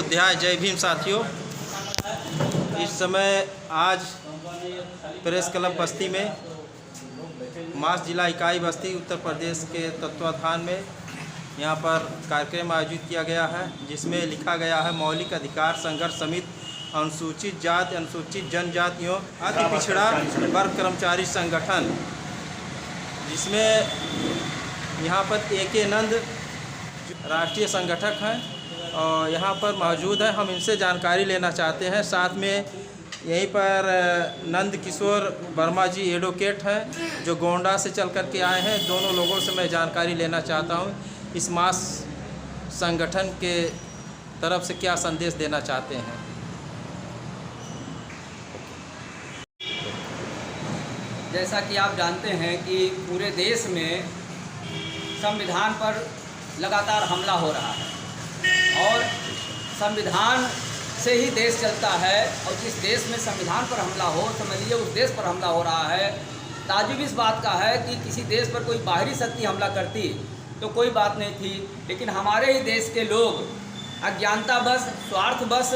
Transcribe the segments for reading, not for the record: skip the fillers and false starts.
अध्याय। जय भीम साथियों। इस समय आज प्रेस क्लब बस्ती में मास जिला इकाई बस्ती उत्तर प्रदेश के तत्वाधान में यहाँ पर कार्यक्रम आयोजित किया गया है, जिसमें लिखा गया है मौलिक अधिकार संघर्ष समिति अनुसूचित जाति अनुसूचित जनजाति एवं अति पिछड़ा वर्ग कर्मचारी संगठन, जिसमें यहाँ पर ए.के. नंद राष्ट्रीय संगठक हैं और यहाँ पर मौजूद है। हम इनसे जानकारी लेना चाहते हैं। साथ में यहीं पर नंद किशोर वर्मा जी एडवोकेट हैं जो गोंडा से चल कर के आए हैं। दोनों लोगों से मैं जानकारी लेना चाहता हूँ इस मास संगठन के तरफ से क्या संदेश देना चाहते हैं। जैसा कि आप जानते हैं कि पूरे देश में संविधान पर लगातार हमला हो रहा है और संविधान से ही देश चलता है, और जिस देश में संविधान पर हमला हो, समझ लीजिए उस देश पर हमला हो रहा है। ताजुब इस बात का है कि किसी देश पर कोई बाहरी शक्ति हमला करती तो कोई बात नहीं थी, लेकिन हमारे ही देश के लोग अज्ञानतावश स्वार्थवश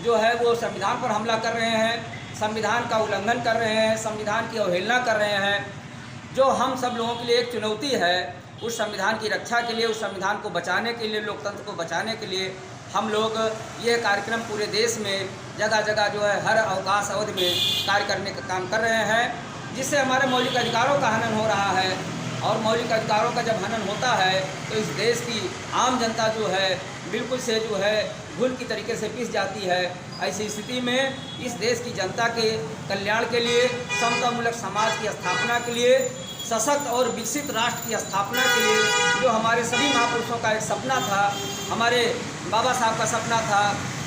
जो है वो संविधान पर हमला कर रहे हैं, संविधान का उल्लंघन कर रहे हैं, संविधान की अवहेलना कर रहे हैं। जो हम सब लोगों के लिए एक चुनौती है, उस संविधान की रक्षा के लिए, उस संविधान को बचाने के लिए, लोकतंत्र को बचाने के लिए हम लोग ये कार्यक्रम पूरे देश में जगह जगह जो है हर अवकाश अवधि में कार्य करने का काम कर रहे हैं, जिससे हमारे मौलिक अधिकारों का हनन हो रहा है। और मौलिक अधिकारों का जब हनन होता है तो इस देश की आम जनता जो है बिल्कुल से जो है घुल की तरीके से पिस जाती है। ऐसी स्थिति में इस देश की जनता के कल्याण के लिए, समतामूलक समाज की स्थापना के लिए, सशक्त और विकसित राष्ट्र की स्थापना के लिए जो हमारे सभी महापुरुषों का एक सपना था, हमारे बाबा साहब का सपना था,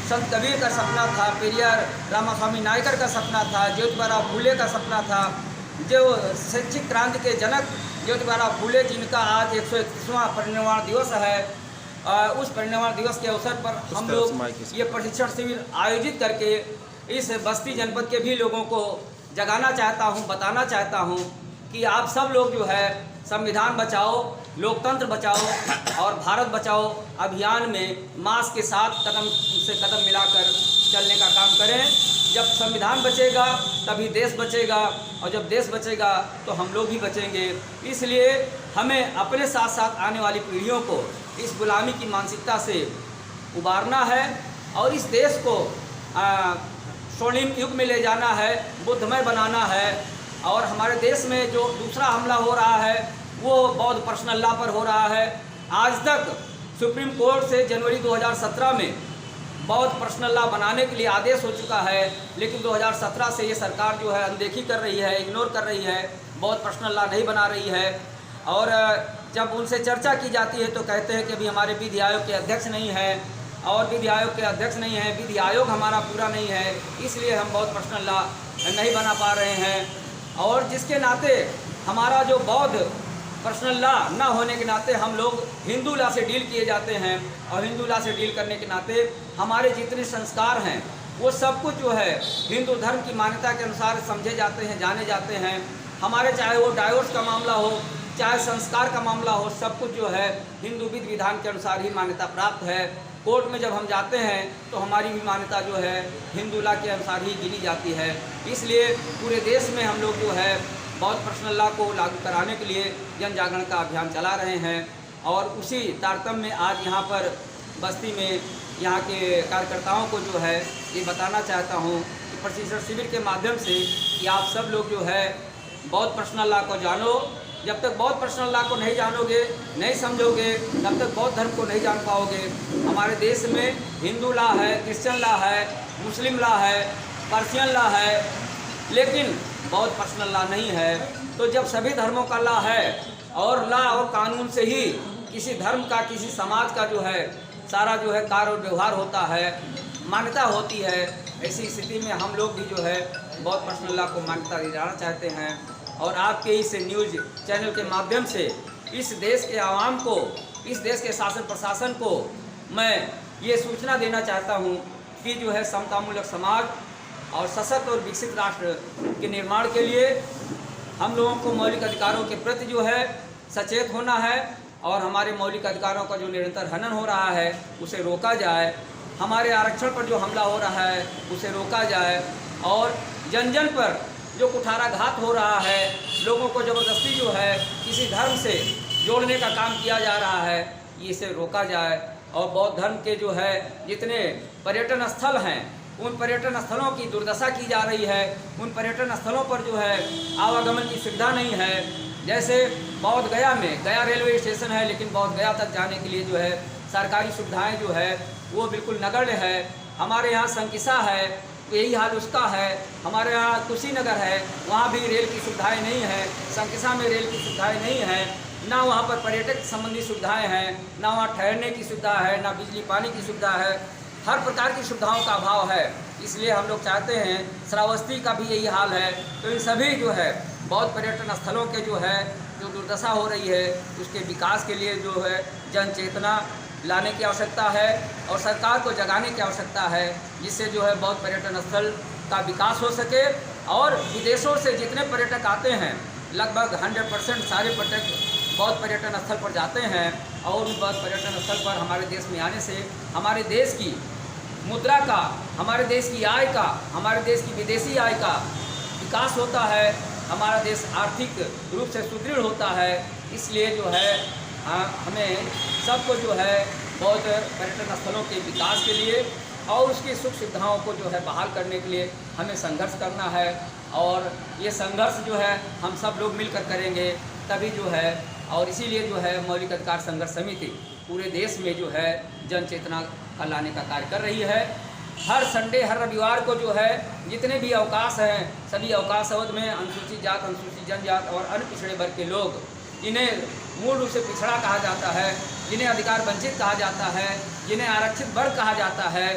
संत कबीर का सपना था, पेरियार रामास्वामी नायकर का सपना था, ज्योतिबा फूले का सपना था, जो शैक्षिक क्रांति के जनक ज्योतिबा फूले जिनका आज 131वां परिनिर्वाण दिवस है, उस परिनिर्वाण दिवस के अवसर पर हम लोग ये प्रशिक्षण शिविर आयोजित करके इस बस्ती जनपद के भी लोगों को जगाना चाहता हूँ, बताना चाहता हूँ कि आप सब लोग जो है संविधान बचाओ, लोकतंत्र बचाओ और भारत बचाओ अभियान में मास के साथ कदम से कदम मिलाकर चलने का काम करें। जब संविधान बचेगा तभी देश बचेगा, और जब देश बचेगा तो हम लोग भी बचेंगे। इसलिए हमें अपने साथ साथ आने वाली पीढ़ियों को इस गुलामी की मानसिकता से उबारना है और इस देश को स्वर्णिम युग में ले जाना है, बुद्धमय बनाना है। और हमारे देश में जो दूसरा हमला हो रहा है वो बौद्ध पर्सनल लॉ पर हो रहा है। आज तक सुप्रीम कोर्ट से जनवरी 2017 में बौद्ध पर्सनल लॉ बनाने के लिए आदेश हो चुका है, लेकिन 2017 से ये सरकार जो है अनदेखी कर रही है, इग्नोर कर रही है, बौद्ध पर्सनल लॉ नहीं बना रही है। और जब उनसे चर्चा की जाती है तो कहते हैं कि अभी हमारे विधि आयोग के अध्यक्ष नहीं है, और विधि आयोग के अध्यक्ष नहीं है, विधि आयोग हमारा पूरा नहीं है, इसलिए हम बौद्ध पर्सनल लॉ नहीं बना पा रहे हैं। और जिसके नाते हमारा जो बौद्ध पर्सनल लॉ ना होने के नाते हम लोग हिंदू लॉ से डील किए जाते हैं, और हिंदू लॉ से डील करने के नाते हमारे जितने संस्कार हैं वो सब कुछ जो है हिंदू धर्म की मान्यता के अनुसार समझे जाते हैं, जाने जाते हैं। हमारे चाहे वो डाइवोर्स का मामला हो, चाहे संस्कार का मामला हो, सब कुछ जो है हिंदू विधि विधान के अनुसार ही मान्यता प्राप्त है। कोर्ट में जब हम जाते हैं तो हमारी भी मान्यता जो है हिंदू लॉ के अनुसार ही गिनी जाती है। इसलिए पूरे देश में हम लोग जो है बौद्ध पर्सनल लॉ को लागू कराने के लिए जन जागरण का अभियान चला रहे हैं। और उसी तारतम्य में आज यहाँ पर बस्ती में यहाँ के कार्यकर्ताओं को जो है ये बताना चाहता हूँ कि प्रशिक्षण शिविर के माध्यम से कि आप सब लोग जो है बौद्ध पर्सनल लॉ को जानो। जब तक बौद्ध पर्सनल लॉ को नहीं जानोगे, नहीं समझोगे, तब तक बौद्ध धर्म को नहीं जान पाओगे। हमारे देश में हिंदू लॉ है, क्रिश्चियन लॉ है, मुस्लिम लॉ है, पर्शियन लॉ है, लेकिन बौद्ध पर्सनल लॉ नहीं है। तो जब सभी धर्मों का लॉ है और लॉ और कानून से ही किसी धर्म का, किसी समाज का जो है सारा जो है कार्य और व्यवहार होता है, मान्यता होती है, ऐसी स्थिति में हम लोग भी जो है बौद्ध पर्सनल लॉ को मान्यता दिलाना चाहते हैं। और आपके इस न्यूज़ चैनल के माध्यम से इस देश के आवाम को, इस देश के शासन प्रशासन को मैं ये सूचना देना चाहता हूँ कि जो है समतामूलक समाज और सशक्त और विकसित राष्ट्र के निर्माण के लिए हम लोगों को मौलिक अधिकारों के प्रति जो है सचेत होना है और हमारे मौलिक अधिकारों का जो निरंतर हनन हो रहा है उसे रोका जाए। हमारे आरक्षण पर जो हमला हो रहा है उसे रोका जाए, और जन जन पर जो कुठाराघात हो रहा है, लोगों को ज़बरदस्ती जो है किसी धर्म से जोड़ने का काम किया जा रहा है, इसे रोका जाए। और बौद्ध धर्म के जो है जितने पर्यटन स्थल हैं, उन पर्यटन स्थलों की दुर्दशा की जा रही है। उन पर्यटन स्थलों पर जो है आवागमन की सुविधा नहीं है। जैसे बौद्ध गया में, गया रेलवे स्टेशन है, लेकिन बौद्ध गया तक जाने के लिए जो है सरकारी सुविधाएं जो है वो बिल्कुल नगण्य है। हमारे यहाँ संकिसा है, तो यही हाल उसका है। हमारे यहाँ कुशीनगर है, वहाँ भी रेल की सुविधाएं नहीं है। संकिसा में रेल की सुविधाएं नहीं है, ना वहाँ पर पर्यटक संबंधी सुविधाएं हैं, ना वहाँ ठहरने की सुविधा है, ना बिजली पानी की सुविधा है। हर प्रकार की सुविधाओं का अभाव है। इसलिए हम लोग चाहते हैं, श्रावस्ती का भी यही हाल है। तो इन सभी जो है बौद्ध पर्यटन स्थलों के जो है जो दुर्दशा हो रही है, उसके विकास के लिए जो है जन चेतना लाने की आवश्यकता है और सरकार को जगाने की आवश्यकता है, जिससे जो है बौद्ध पर्यटन स्थल का विकास हो सके। और विदेशों से जितने पर्यटक आते हैं, लगभग 100% सारे पर्यटक बौद्ध पर्यटन स्थल पर जाते हैं, और उस बौद्ध पर्यटन स्थल पर हमारे देश में आने से हमारे देश की मुद्रा का, हमारे देश की आय का, हमारे देश की विदेशी आय का विकास होता है। हमारा देश आर्थिक रूप से सुदृढ़ होता है। इसलिए जो है हमें सबको जो है बौद्ध पर्यटन स्थलों के विकास के लिए और उसकी सुख सुविधाओं को जो है बहाल करने के लिए हमें संघर्ष करना है। और ये संघर्ष जो है हम सब लोग मिलकर करेंगे, तभी जो है, और इसीलिए जो है मौलिक अधिकार संघर्ष समिति पूरे देश में जो है जन चेतना का लाने का कार्य कर रही है। हर संडे, हर रविवार को जो है जितने भी अवकाश हैं, सभी अवकाश अवधि में अनुसूचित जात, अनुसूचित जनजात और अन्य पिछड़े वर्ग के लोग, जिन्हें मूल रूप से पिछड़ा कहा जाता है, जिन्हें अधिकार वंचित कहा जाता है, जिन्हें आरक्षित वर्ग कहा जाता है,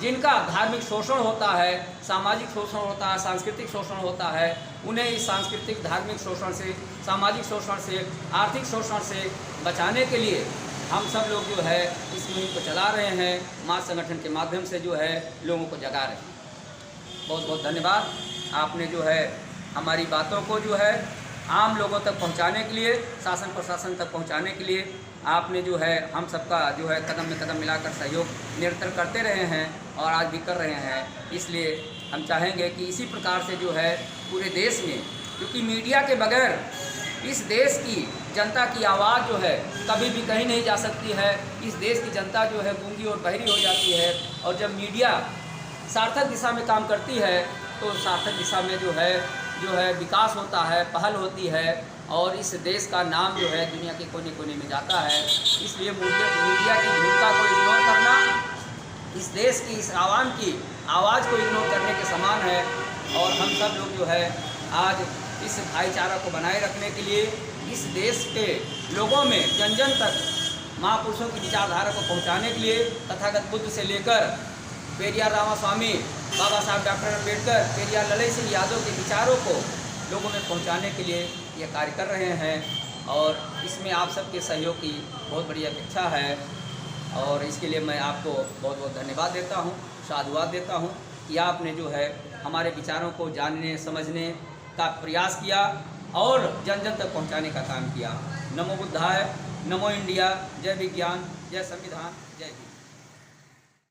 जिनका धार्मिक शोषण होता है, सामाजिक शोषण होता है, सांस्कृतिक शोषण होता है, उन्हें इस सांस्कृतिक, धार्मिक शोषण से, सामाजिक शोषण से, आर्थिक शोषण से बचाने के लिए हम सब लोग जो है इस मुहिम को चला रहे हैं। माँ संगठन के माध्यम से जो है लोगों को जगा रहे हैं। बहुत बहुत धन्यवाद। आपने जो है हमारी बातों को जो है आम लोगों तक पहुंचाने के लिए, शासन प्रशासन तक पहुंचाने के लिए आपने जो है हम सबका जो है कदम में कदम मिलाकर सहयोग निरंतर करते रहे हैं और आज भी कर रहे हैं। इसलिए हम चाहेंगे कि इसी प्रकार से जो है पूरे देश में, क्योंकि मीडिया के बगैर इस देश की जनता की आवाज़ जो है कभी भी कहीं नहीं जा सकती है। इस देश की जनता जो है गूंगी और बहरी हो जाती है, और जब मीडिया सार्थक दिशा में काम करती है तो सार्थक दिशा में जो है विकास होता है, पहल होती है, और इस देश का नाम जो है दुनिया के कोने कोने में जाता है। इसलिए मीडिया की भूमिका को इग्नोर करना इस देश की, इस आवाम की आवाज़ को इग्नोर करने के समान है। और हम सब लोग जो है आज इस भाईचारा को बनाए रखने के लिए इस देश के लोगों में जन जन तक महापुरुषों की विचारधारा को पहुंचाने के लिए तथागत बुद्ध से लेकर पेरियार रामास्वामी, बाबा साहब डॉक्टर अम्बेडकर, पेरियार ललई सिंह यादव के विचारों को लोगों में पहुंचाने के लिए ये कार्य कर रहे हैं। और इसमें आप सबके सहयोग की बहुत बड़ी अपेक्षा है, और इसके लिए मैं आपको बहुत बहुत धन्यवाद देता हूँ, साधुवाद देता हूँ कि आपने जो है हमारे विचारों को जानने समझने का प्रयास किया और जन जन तक पहुंचाने का काम किया। नमो बुद्धाय, नमो इंडिया, जय विज्ञान, जय संविधान, जय हिंद।